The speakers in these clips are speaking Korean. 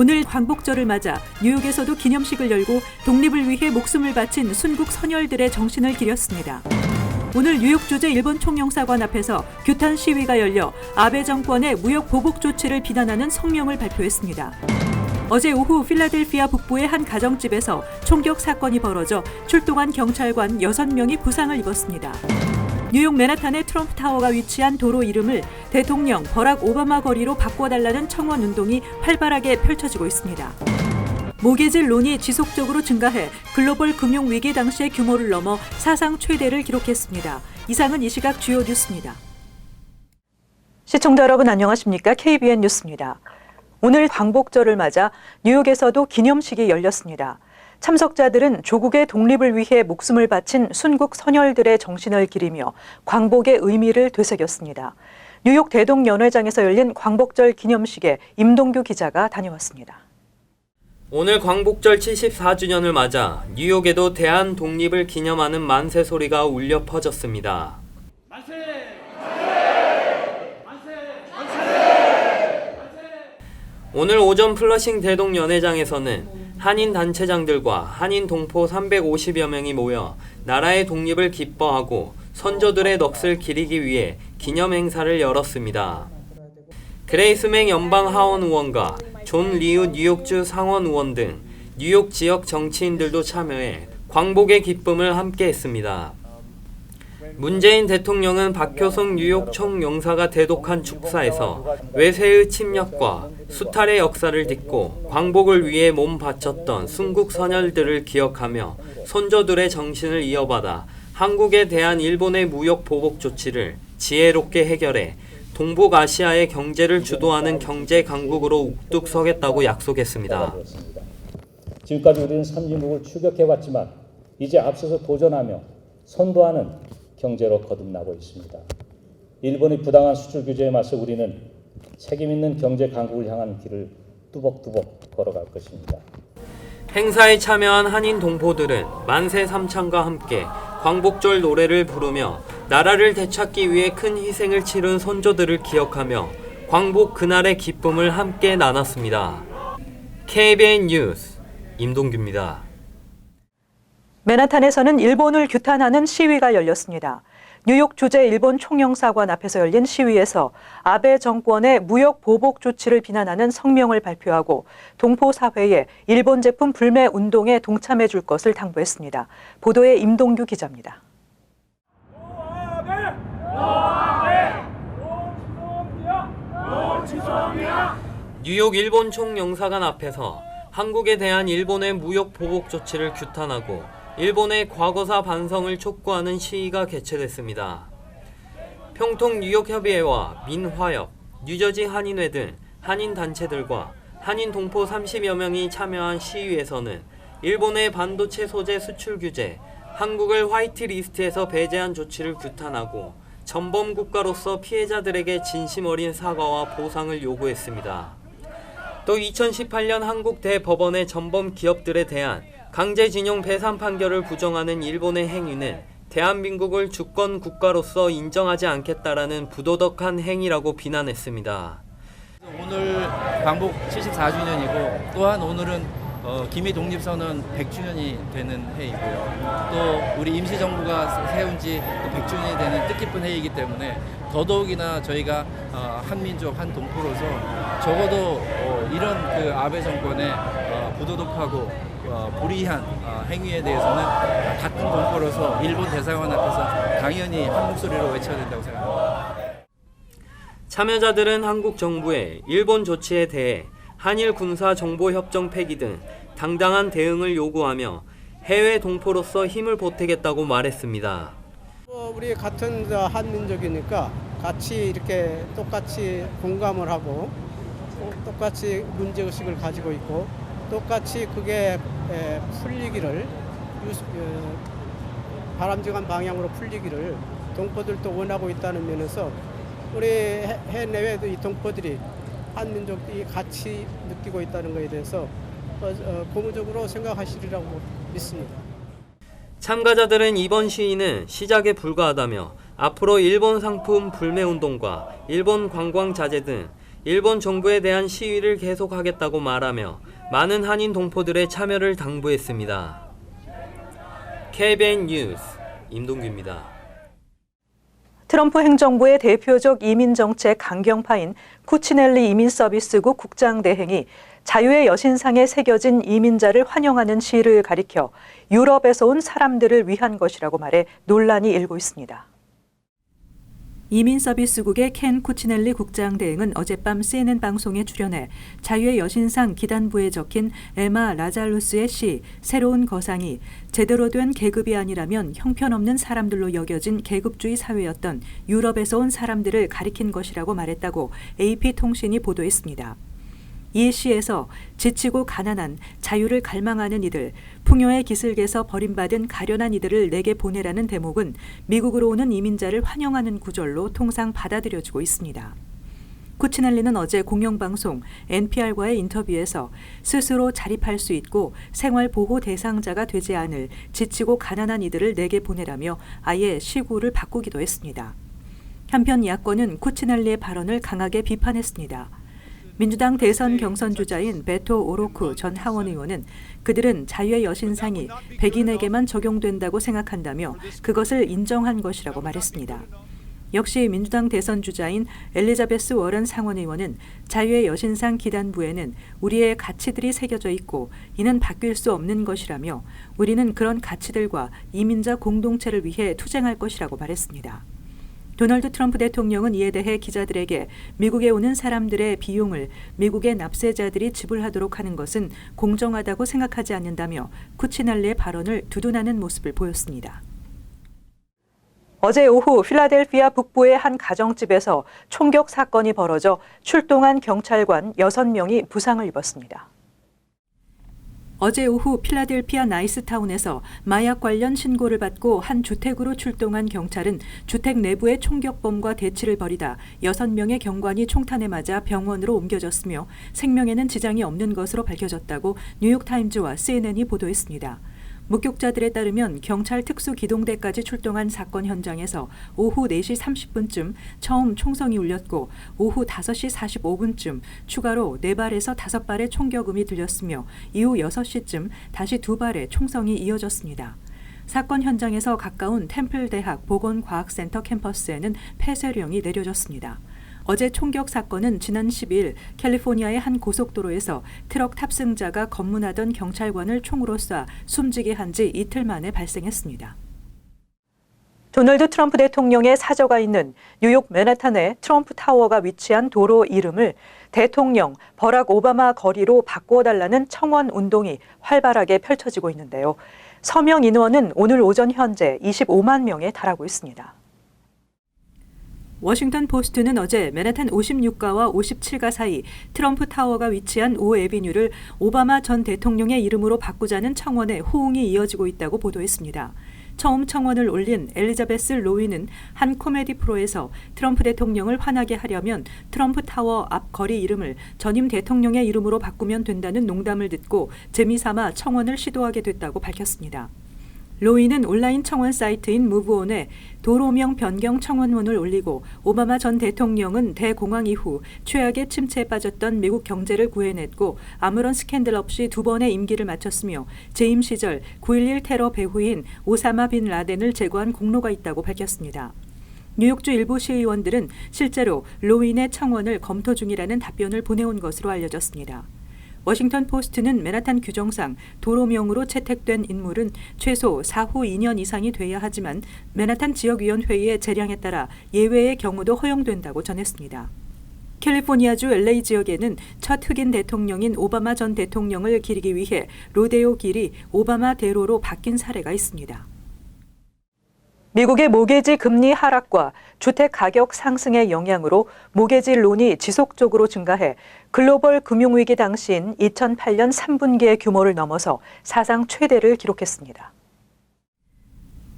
오늘 광복절을 맞아 뉴욕에서도 기념식을 열고 독립을 위해 목숨을 바친 순국 선열들의 정신을 기렸습니다. 오늘 뉴욕 주재 일본 총영사관 앞에서 규탄 시위가 열려 아베 정권의 무역 보복 조치를 비난하는 성명을 발표했습니다. 어제 오후 필라델피아 북부의 한 가정집에서 총격 사건이 벌어져 출동한 경찰관 6명이 부상을 입었습니다. 뉴욕 맨하탄의 트럼프 타워가 위치한 도로 이름을 대통령 버락 오바마 거리로 바꿔달라는 청원 운동이 활발하게 펼쳐지고 있습니다. 모기질론이 지속적으로 증가해 글로벌 금융 위기 당시의 규모를 넘어 사상 최대를 기록했습니다. 이상은 이 시각 주요 뉴스입니다. 시청자 여러분 안녕하십니까? KBN 뉴스입니다. 오늘 광복절을 맞아 뉴욕에서도 기념식이 열렸습니다. 참석자들은 조국의 독립을 위해 목숨을 바친 순국 선열들의 정신을 기리며 광복의 의미를 되새겼습니다. 뉴욕 대동연회장에서 열린 광복절 기념식에 임동규 기자가 다녀왔습니다. 오늘 광복절 74주년을 맞아 뉴욕에도 대한 독립을 기념하는 만세 소리가 울려 퍼졌습니다. 만세! 만세! 만세! 오늘 오전 플러싱 대동연회장에서는 한인 단체장들과 한인 동포 350여 명이 모여 나라의 독립을 기뻐하고 선조들의 넋을 기리기 위해 기념 행사를 열었습니다. 그레이스 맥 연방 하원 의원과 존 리우 뉴욕주 상원 의원 등 뉴욕 지역 정치인들도 참여해 광복의 기쁨을 함께했습니다. 문재인 대통령은 박효숙 뉴욕 총영사가 대독한 축사에서 외세의 침략과 수탈의 역사를 딛고 광복을 위해 몸 바쳤던 순국 선열들을 기억하며 선조들의 정신을 이어받아 한국에 대한 일본의 무역 보복 조치를 지혜롭게 해결해 동북아시아의 경제를 주도하는 경제 강국으로 우뚝 서겠다고 약속했습니다. 지금까지 우리는 선진국을 추격해왔지만 이제 앞서서 도전하며 선도하는 경제로 거듭나고 있습니다. 일본의 부당한 수출 규제에 맞서 우리는 책임 있는 경제 강국을 향한 길을 뚜벅뚜벅 걸어갈 것입니다. 행사에 참여한 한인 동포들은 만세 삼창과 함께 광복절 노래를 부르며 나라를 되찾기 위해 큰 희생을 치른 선조들을 기억하며 광복 그날의 기쁨을 함께 나눴습니다. KBN 뉴스 임동규입니다. 맨하탄에서는 일본을 규탄하는 시위가 열렸습니다. 뉴욕 주재 일본 총영사관 앞에서 열린 시위에서 아베 정권의 무역 보복 조치를 비난하는 성명을 발표하고 동포 사회에 일본 제품 불매 운동에 동참해 줄 것을 당부했습니다. 보도에 임동규 기자입니다. 뉴욕 일본 총영사관 앞에서 한국에 대한 일본의 무역 보복 조치를 규탄하고 일본의 과거사 반성을 촉구하는 시위가 개최됐습니다. 평통 뉴욕협의회와 민화협, 뉴저지 한인회 등 한인 단체들과 한인 동포 30여 명이 참여한 시위에서는 일본의 반도체 소재 수출 규제, 한국을 화이트리스트에서 배제한 조치를 규탄하고 전범 국가로서 피해자들에게 진심 어린 사과와 보상을 요구했습니다. 또 2018년 한국 대법원의 전범 기업들에 대한 강제징용 배상 판결을 부정하는 일본의 행위는 대한민국을 주권 국가로서 인정하지 않겠다라는 부도덕한 행위라고 비난했습니다. 오늘 광복 74주년이고 또한 오늘은 기미 독립선언 100주년이 되는 해이고요. 또 우리 임시정부가 세운 지 100주년이 되는 뜻깊은 해이기 때문에 더더욱이나 저희가 한민족 한 동포로서 적어도 이런 그 아베 정권의 부도덕하고 불이한 행위에 대해서는 같은 동포로서 일본 대사관 앞에서 당연히 한 목소리로 외쳐야 된다고 생각합니다. 참여자들은 한국 정부의 일본 조치에 대해 한일 군사 정보 협정 폐기 등 당당한 대응을 요구하며 해외 동포로서 힘을 보태겠다고 말했습니다. 우리 같은 한민족이니까 같이 이렇게 똑같이 공감을 하고 똑같이 문제의식을 가지고 있고 똑같이 그게 풀리기를 바람직한 방향으로 풀리기를 동포들도 원하고 있다는 면에서 우리 해내외도 이 동포들이 한민족이 같이 느끼고 있다는 것에 대해서 고무적으로 생각하시리라고 믿습니다. 참가자들은 이번 시위는 시작에 불과하다며 앞으로 일본 상품 불매운동과 일본 관광 자제 등 일본 정부에 대한 시위를 계속하겠다고 말하며 많은 한인 동포들의 참여를 당부했습니다. KBN 뉴스 임동규입니다. 트럼프 행정부의 대표적 이민정책 강경파인 쿠치넬리 이민서비스국 국장대행이 자유의 여신상에 새겨진 이민자를 환영하는 시를 가리켜 유럽에서 온 사람들을 위한 것이라고 말해 논란이 일고 있습니다. 이민서비스국의 켄 쿠치넬리 국장대행은 어젯밤 CNN 방송에 출연해 자유의 여신상 기단부에 적힌 에마 라잘루스의 시 새로운 거상이 제대로 된 계급이 아니라면 형편없는 사람들로 여겨진 계급주의 사회였던 유럽에서 온 사람들을 가리킨 것이라고 말했다고 AP통신이 보도했습니다. 이 시에서 지치고 가난한 자유를 갈망하는 이들, 풍요의 기슭에서 버림받은 가련한 이들을 내게 보내라는 대목은 미국으로 오는 이민자를 환영하는 구절로 통상 받아들여지고 있습니다. 쿠치넬리는 어제 공영방송 NPR과의 인터뷰에서 스스로 자립할 수 있고 생활 보호 대상자가 되지 않을 지치고 가난한 이들을 내게 보내라며 아예 시구를 바꾸기도 했습니다. 한편 야권은 쿠치넬리의 발언을 강하게 비판했습니다. 민주당 대선 경선 주자인 베토 오로쿠 전 하원 의원은 그들은 자유의 여신상이 백인에게만 적용된다고 생각한다며 그것을 인정한 것이라고 말했습니다. 역시 민주당 대선 주자인 엘리자베스 워런 상원 의원은 자유의 여신상 기단부에는 우리의 가치들이 새겨져 있고 이는 바뀔 수 없는 것이라며 우리는 그런 가치들과 이민자 공동체를 위해 투쟁할 것이라고 말했습니다. 도널드 트럼프 대통령은 이에 대해 기자들에게 미국에 오는 사람들의 비용을 미국의 납세자들이 지불하도록 하는 것은 공정하다고 생각하지 않는다며 쿠치넬리의 발언을 두둔하는 모습을 보였습니다. 어제 오후 필라델피아 북부의 한 가정집에서 총격 사건이 벌어져 출동한 경찰관 6명이 부상을 입었습니다. 어제 오후 필라델피아 나이스타운에서 마약 관련 신고를 받고 한 주택으로 출동한 경찰은 주택 내부의 총격범과 대치를 벌이다 6명의 경관이 총탄에 맞아 병원으로 옮겨졌으며 생명에는 지장이 없는 것으로 밝혀졌다고 뉴욕타임즈와 CNN이 보도했습니다. 목격자들에 따르면 경찰 특수기동대까지 출동한 사건 현장에서 오후 4시 30분쯤 처음 총성이 울렸고 오후 5시 45분쯤 추가로 4발에서 5발의 총격음이 들렸으며 이후 6시쯤 다시 2발의 총성이 이어졌습니다. 사건 현장에서 가까운 템플대학 보건과학센터 캠퍼스에는 폐쇄령이 내려졌습니다. 어제 총격 사건은 지난 10일 캘리포니아의 한 고속도로에서 트럭 탑승자가 검문하던 경찰관을 총으로 쏴 숨지게 한 지 이틀 만에 발생했습니다. 도널드 트럼프 대통령의 사저가 있는 뉴욕 맨하탄의 트럼프 타워가 위치한 도로 이름을 대통령 버락 오바마 거리로 바꾸어달라는 청원 운동이 활발하게 펼쳐지고 있는데요. 서명 인원은 오늘 오전 현재 25만 명에 달하고 있습니다. 워싱턴 포스트는 어제 맨하탄 56가와 57가 사이 트럼프 타워가 위치한 5애비뉴를 오바마 전 대통령의 이름으로 바꾸자는 청원에 호응이 이어지고 있다고 보도했습니다. 처음 청원을 올린 엘리자베스 로위는 한 코미디 프로에서 트럼프 대통령을 화나게 하려면 트럼프 타워 앞 거리 이름을 전임 대통령의 이름으로 바꾸면 된다는 농담을 듣고 재미삼아 청원을 시도하게 됐다고 밝혔습니다. 로이는 온라인 청원 사이트인 무브온에 도로명 변경 청원문을 올리고 오바마 전 대통령은 대공황 이후 최악의 침체에 빠졌던 미국 경제를 구해냈고 아무런 스캔들 없이 2번의 임기를 마쳤으며 재임 시절 9.11 테러 배후인 오사마 빈 라덴을 제거한 공로가 있다고 밝혔습니다. 뉴욕주 일부 시의원들은 실제로 로인의 청원을 검토 중이라는 답변을 보내온 것으로 알려졌습니다. 워싱턴 포스트는 맨하탄 규정상 도로명으로 채택된 인물은 최소 사후 2년 이상이 돼야 하지만 맨하탄 지역위원회의 재량에 따라 예외의 경우도 허용된다고 전했습니다. 캘리포니아주 LA 지역에는 첫 흑인 대통령인 오바마 전 대통령을 기리기 위해 로데오 길이 오바마 대로로 바뀐 사례가 있습니다. 미국의 모기지 금리 하락과 주택 가격 상승의 영향으로 모기지 론이 지속적으로 증가해 글로벌 금융위기 당시인 2008년 3분기의 규모를 넘어서 사상 최대를 기록했습니다.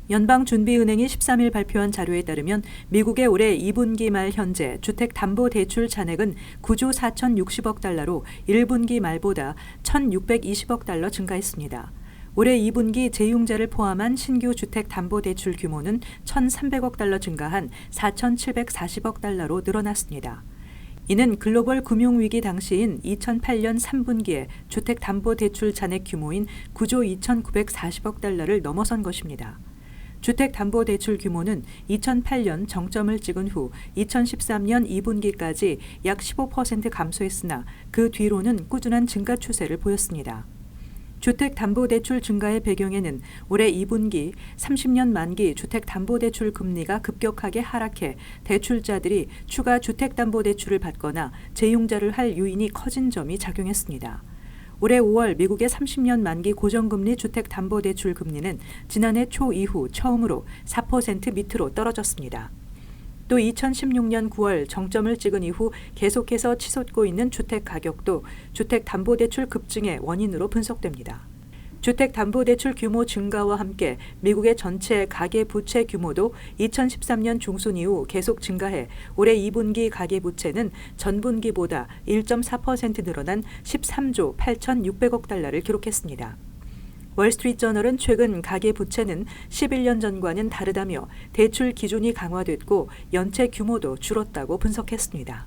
연방준비은행이 13일 발표한 자료에 따르면 미국의 올해 2분기 말 현재 주택담보대출 잔액은 9조 4,060억 달러로 1분기 말보다 1,620억 달러 증가했습니다. 올해 2분기 재융자를 포함한 신규 주택담보대출 규모는 1,300억 달러 증가한 4,740억 달러로 늘어났습니다. 이는 글로벌 금융위기 당시인 2008년 3분기에 주택담보대출 잔액 규모인 9조 2,940억 달러를 넘어선 것입니다. 주택담보대출 규모는 2008년 정점을 찍은 후 2013년 2분기까지 약 15% 감소했으나 그 뒤로는 꾸준한 증가 추세를 보였습니다. 주택담보대출 증가의 배경에는 올해 2분기 30년 만기 주택담보대출 금리가 급격하게 하락해 대출자들이 추가 주택담보대출을 받거나 재융자를 할 요인이 커진 점이 작용했습니다. 올해 5월 미국의 30년 만기 고정금리 주택담보대출 금리는 지난해 초 이후 처음으로 4% 밑으로 떨어졌습니다. 또 2016년 9월 정점을 찍은 이후 계속해서 치솟고 있는 주택 가격도 주택담보대출 급증의 원인으로 분석됩니다. 주택담보대출 규모 증가와 함께 미국의 전체 가계부채 규모도 2013년 중순 이후 계속 증가해 올해 2분기 가계부채는 전분기보다 1.4% 늘어난 13조 8,600억 달러를 기록했습니다. 월스트리트저널은 최근 가계부채는 11년 전과는 다르다며 대출 기준이 강화됐고 연체 규모도 줄었다고 분석했습니다.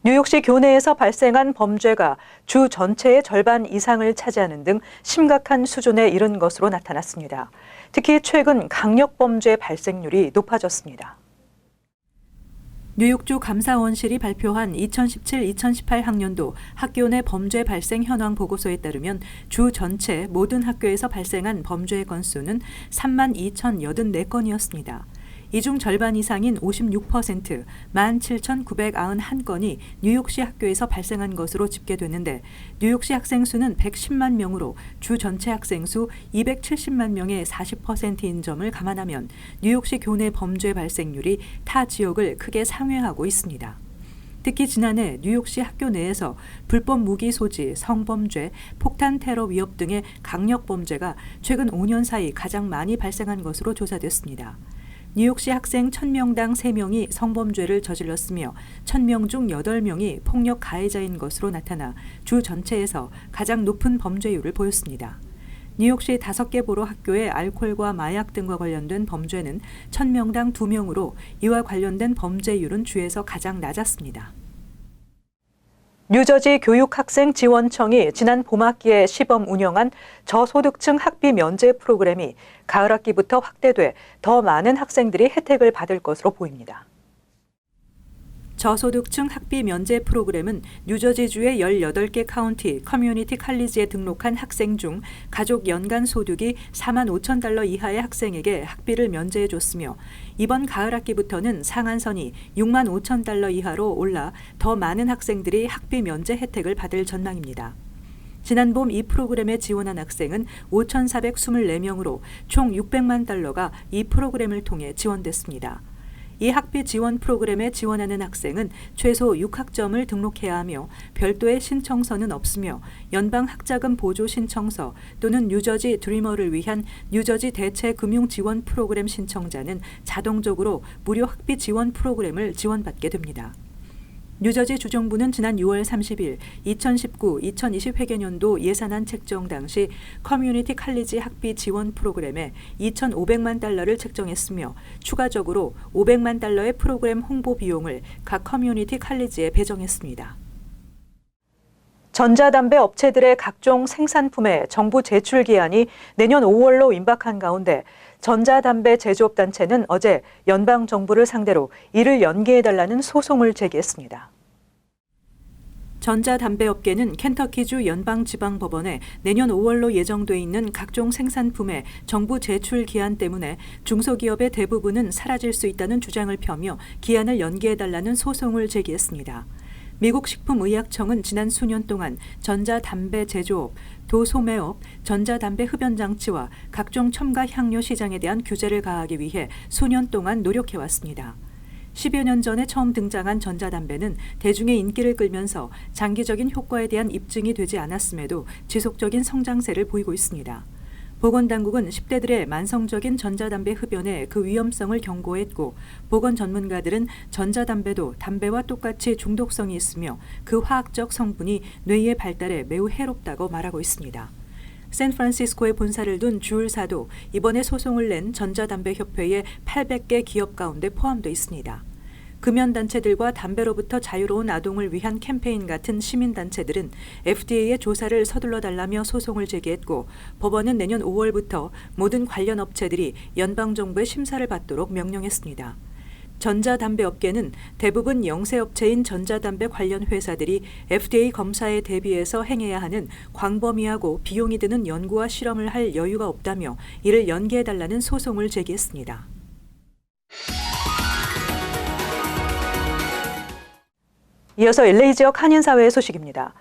뉴욕시 교내에서 발생한 범죄가 주 전체의 절반 이상을 차지하는 등 심각한 수준에 이른 것으로 나타났습니다. 특히 최근 강력범죄 발생률이 높아졌습니다. 뉴욕주 감사원실이 발표한 2017-2018 학년도 학교 내 범죄 발생 현황 보고서에 따르면 주 전체 모든 학교에서 발생한 범죄의 건수는 32,084건이었습니다. 이 중 절반 이상인 56%, 17,991건이 뉴욕시 학교에서 발생한 것으로 집계됐는데 뉴욕시 학생 수는 110만 명으로 주 전체 학생 수 270만 명의 40%인 점을 감안하면 뉴욕시 교내 범죄 발생률이 타 지역을 크게 상회하고 있습니다. 특히 지난해 뉴욕시 학교 내에서 불법 무기 소지, 성범죄, 폭탄 테러 위협 등의 강력 범죄가 최근 5년 사이 가장 많이 발생한 것으로 조사됐습니다. 뉴욕시 학생 1,000명당 3명이 성범죄를 저질렀으며 1,000명 중 8명이 폭력 가해자인 것으로 나타나 주 전체에서 가장 높은 범죄율을 보였습니다. 뉴욕시 5개 보로 학교의 알코올과 마약 등과 관련된 범죄는 1,000명당 2명으로 이와 관련된 범죄율은 주에서 가장 낮았습니다. 뉴저지 교육학생지원청이 지난 봄학기에 시범 운영한 저소득층 학비 면제 프로그램이 가을 학기부터 확대돼 더 많은 학생들이 혜택을 받을 것으로 보입니다. 저소득층 학비 면제 프로그램은 뉴저지주의 18개 카운티 커뮤니티 칼리지에 등록한 학생 중 가족 연간 소득이 4만 5천 달러 이하의 학생에게 학비를 면제해 줬으며 이번 가을 학기부터는 상한선이 6만 5천 달러 이하로 올라 더 많은 학생들이 학비 면제 혜택을 받을 전망입니다. 지난 봄 이 프로그램에 지원한 학생은 5,424명으로 총 600만 달러가 이 프로그램을 통해 지원됐습니다. 이 학비 지원 프로그램에 지원하는 학생은 최소 6학점을 등록해야 하며 별도의 신청서는 없으며 연방 학자금 보조 신청서 또는 뉴저지 드리머를 위한 뉴저지 대체 금융 지원 프로그램 신청자는 자동적으로 무료 학비 지원 프로그램을 지원받게 됩니다. 뉴저지 주정부는 지난 6월 30일 2019-2020 회계년도 예산안 책정 당시 커뮤니티 칼리지 학비 지원 프로그램에 2,500만 달러를 책정했으며 추가적으로 500만 달러의 프로그램 홍보 비용을 각 커뮤니티 칼리지에 배정했습니다. 전자담배 업체들의 각종 생산품의 정부 제출 기한이 내년 5월로 임박한 가운데 전자담배 제조업단체는 어제 연방정부를 상대로 이를 연기해달라는 소송을 제기했습니다. 전자담배업계는 켄터키주 연방지방법원에 내년 5월로 예정돼 있는 각종 생산품의 정부 제출 기한 때문에 중소기업의 대부분은 사라질 수 있다는 주장을 펴며 기한을 연기해달라는 소송을 제기했습니다. 미국 식품의약청은 지난 수년 동안 전자담배 제조업, 도소매업, 전자담배 흡연장치와 각종 첨가 향료 시장에 대한 규제를 가하기 위해 수년 동안 노력해왔습니다. 10여 년 전에 처음 등장한 전자담배는 대중의 인기를 끌면서 장기적인 효과에 대한 입증이 되지 않았음에도 지속적인 성장세를 보이고 있습니다. 보건당국은 10대들의 만성적인 전자담배 흡연의 그 위험성을 경고했고 보건 전문가들은 전자담배도 담배와 똑같이 중독성이 있으며 그 화학적 성분이 뇌의 발달에 매우 해롭다고 말하고 있습니다. 샌프란시스코에 본사를 둔 주울사도 이번에 소송을 낸 전자담배협회의 800개 기업 가운데 포함되어 있습니다. 금연단체들과 담배로부터 자유로운 아동을 위한 캠페인 같은 시민단체들은 FDA의 조사를 서둘러 달라며 소송을 제기했고 법원은 내년 5월부터 모든 관련 업체들이 연방정부의 심사를 받도록 명령했습니다. 전자담배업계는 대부분 영세업체인 전자담배 관련 회사들이 FDA 검사에 대비해서 행해야 하는 광범위하고 비용이 드는 연구와 실험을 할 여유가 없다며 이를 연기해달라는 소송을 제기했습니다. 이어서 LA 지역 한인사회의 소식입니다.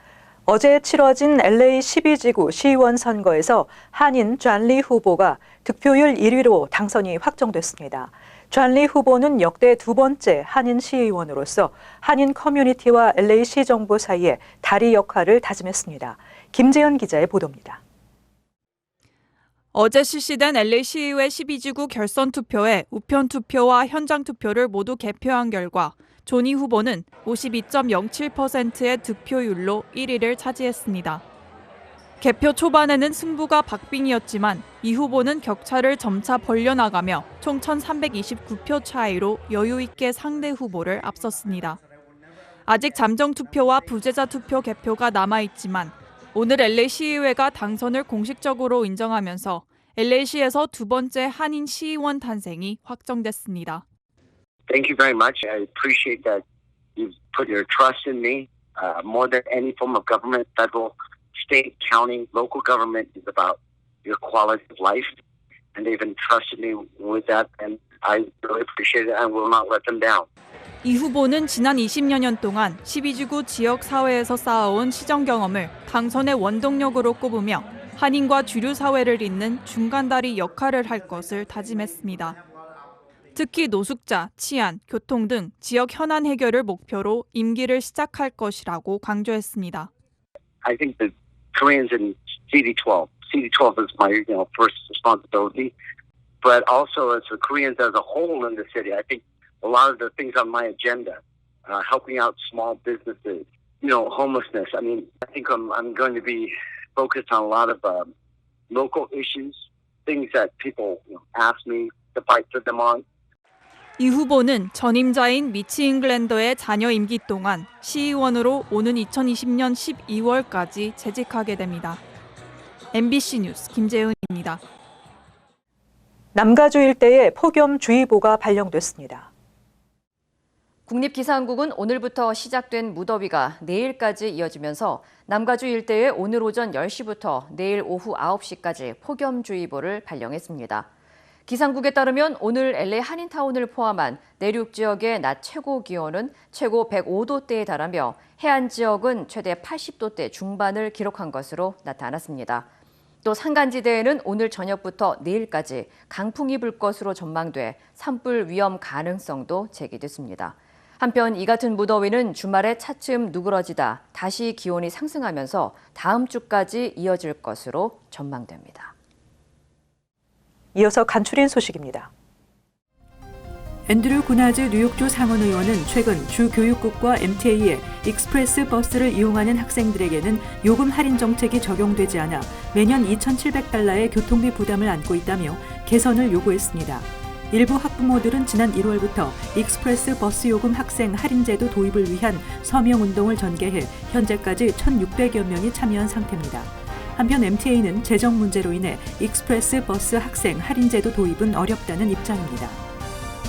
어제 치러진 LA 12지구 시의원 선거에서 한인 존리 후보가 득표율 1위로 당선이 확정됐습니다. 존리 후보는 역대 두 번째 한인 시의원으로서 한인 커뮤니티와 LA 시정부 사이에 다리 역할을 다짐했습니다. 김재현 기자의 보도입니다. 어제 실시된 LA 시의회 12지구 결선 투표에 우편 투표와 현장 투표를 모두 개표한 결과 존리 후보는 52.07%의 득표율로 1위를 차지했습니다. 개표 초반에는 승부가 박빙이었지만 이 후보는 격차를 점차 벌려나가며 총 1,329표 차이로 여유 있게 상대 후보를 앞섰습니다. 아직 잠정 투표와 부재자 투표 개표가 남아있지만 오늘 LA 시의회가 당선을 공식적으로 인정하면서 LA시에서 두 번째 한인 시의원 탄생이 확정됐습니다. Thank you very much. I appreciate that you've put your trust in me. More than any form of government, federal, state, county, local government is about your quality of life. And they've entrusted me with that, and I really appreciate it and will not let them down. 이 후보는 지난 20여 년 동안 12지구 지역 사회에서 쌓아온 시정 경험을 당선의 원동력으로 꼽으며 한인과 주류 사회를 잇는 중간다리 역할을 할 것을 다짐했습니다. 특히 노숙자, 치안, 교통 등 지역 현안 해결을 목표로 임기를 시작할 것이라고 강조했습니다. I think the Koreans in CD12. CD12 is my first responsibility, but also as the Koreans as a whole in the city, I think a lot of the things on my agenda, helping out small businesses, homelessness. I mean, I think I'm going to be focused on a lot of local issues, things that people ask me to fight for them on. 이 후보는 전임자인 미치 잉글랜더의 자녀 임기 동안 시의원으로 오는 2020년 12월까지 재직하게 됩니다. MBC 뉴스 김재은입니다. 남가주 일대에 폭염주의보가 발령됐습니다. 국립기상국은 오늘부터 시작된 무더위가 내일까지 이어지면서 남가주 일대에 오늘 오전 10시부터 내일 오후 9시까지 폭염주의보를 발령했습니다. 기상국에 따르면 오늘 LA 한인타운을 포함한 내륙 지역의 낮 최고 기온은 최고 105도대에 달하며 해안 지역은 최대 80도대 중반을 기록한 것으로 나타났습니다. 또 산간지대에는 오늘 저녁부터 내일까지 강풍이 불 것으로 전망돼 산불 위험 가능성도 제기됐습니다. 한편 이 같은 무더위는 주말에 차츰 누그러지다 다시 기온이 상승하면서 다음 주까지 이어질 것으로 전망됩니다. 이어서 간추린 소식입니다. 앤드류 구나즈 뉴욕주 상원의원은 최근 주 교육국과 MTA의 익스프레스 버스를 이용하는 학생들에게는 요금 할인 정책이 적용되지 않아 매년 $2,700의 교통비 부담을 안고 있다며 개선을 요구했습니다. 일부 학부모들은 지난 1월부터 익스프레스 버스 요금 학생 할인제도 도입을 위한 서명운동을 전개해 현재까지 1,600여 명이 참여한 상태입니다. 한편 MTA는 재정 문제로 인해 익스프레스 버스 학생 할인제도 도입은 어렵다는 입장입니다.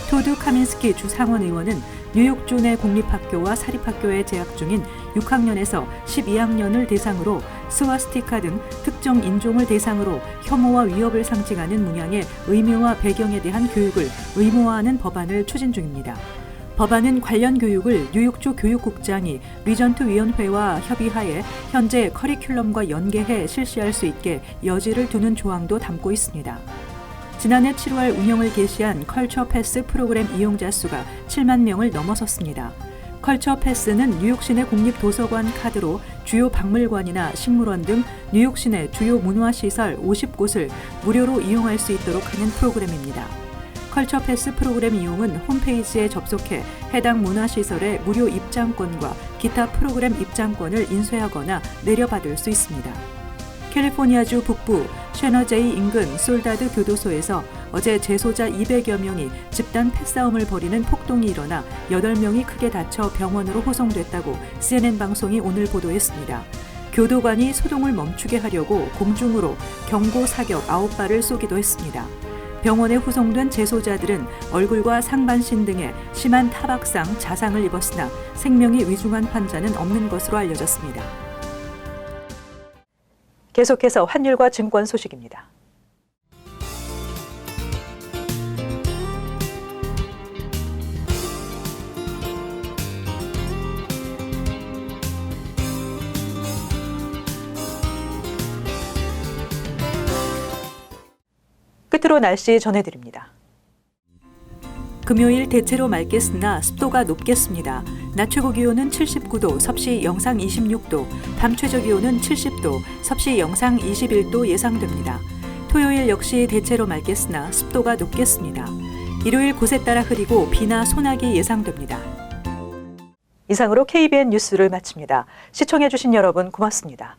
토드 카민스키 주 상원의원은 뉴욕주 내 공립학교와 사립학교에 재학 중인 6학년에서 12학년을 대상으로 스와스티카 등 특정 인종을 대상으로 혐오와 위협을 상징하는 문양의 의미와 배경에 대한 교육을 의무화하는 법안을 추진 중입니다. 법안은 관련 교육을 뉴욕주 교육국장이 리전트 위원회와 협의하에 현재 커리큘럼과 연계해 실시할 수 있게 여지를 두는 조항도 담고 있습니다. 지난해 7월 운영을 개시한 컬처 패스 프로그램 이용자 수가 7만 명을 넘어섰습니다. 컬처 패스는 뉴욕 시내 공립도서관 카드로 주요 박물관이나 식물원 등 뉴욕 시내 주요 문화시설 50곳을 무료로 이용할 수 있도록 하는 프로그램입니다. 컬처 패스 프로그램 이용은 홈페이지에 접속해 해당 문화시설의 무료 입장권과 기타 프로그램 입장권을 인쇄하거나 내려받을 수 있습니다. 캘리포니아주 북부 셔너제이 인근 솔다드 교도소에서 어제 재소자 200여 명이 집단 패싸움을 벌이는 폭동이 일어나 8명이 크게 다쳐 병원으로 호송됐다고 CNN 방송이 오늘 보도했습니다. 교도관이 소동을 멈추게 하려고 공중으로 경고 사격 9발을 쏘기도 했습니다. 병원에 후송된 재소자들은 얼굴과 상반신 등에 심한 타박상, 자상을 입었으나 생명이 위중한 환자는 없는 것으로 알려졌습니다. 계속해서 환율과 증권 소식입니다. 끝으로 날씨 전해드립니다. 금요일 대체로 맑겠으나 습도가 높겠습니다. 낮 최고 기온은 79도, 섭씨 영상 26도, 밤 최저 기온은 70도, 섭씨 영상 21도 예상됩니다. 토요일 역시 대체로 맑겠으나 습도가 높겠습니다. 일요일 곳에 따라 흐리고 비나 소나기 예상됩니다. 이상으로 KBN 뉴스를 마칩니다. 시청해주신 여러분 고맙습니다.